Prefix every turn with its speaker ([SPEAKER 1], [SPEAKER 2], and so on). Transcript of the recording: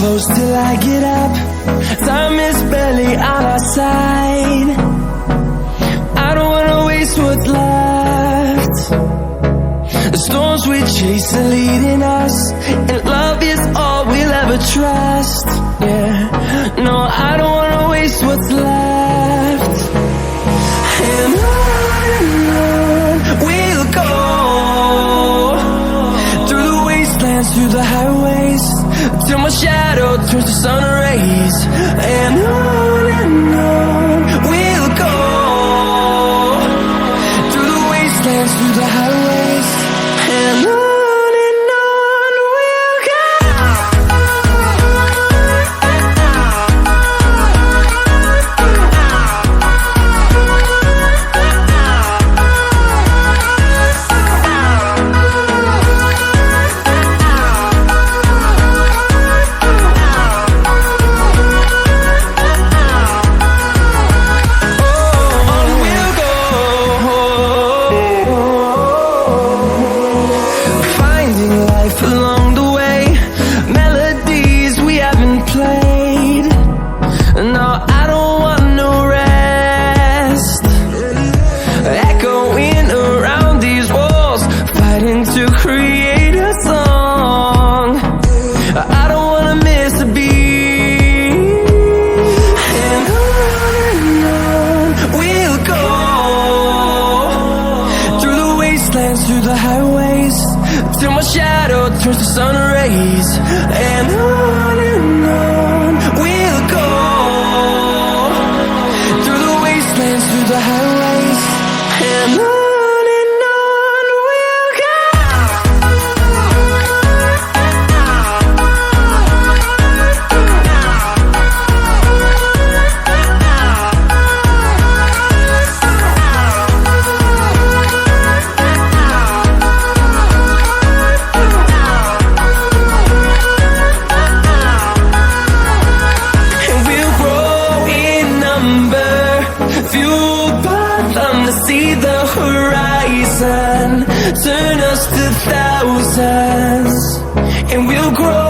[SPEAKER 1] close till I get up. Time is barely on our side. I don't wanna waste what's left. The storms we chase are leading us, and love is all we'll ever trust. Yeah, no, I don't wanna waste what's left. And on we'll go, through the wastelands, through the highways, till my shadow turns to sun rays. And on we'll go, through the wastelands, through the highways, and on we'll go. Along the way, melodies we haven't played. No, I don't want no rest. Echoing around these walls, fighting to create a song. I don't wanna miss a beat. And on we'll go, through the wastelands, through the highways, till my shadow turns to sun rays. And on we'll go, through the wastelands, through the highways, and on we'll go. Fueled by them to see the horizon, turn us to thousands, and we'll grow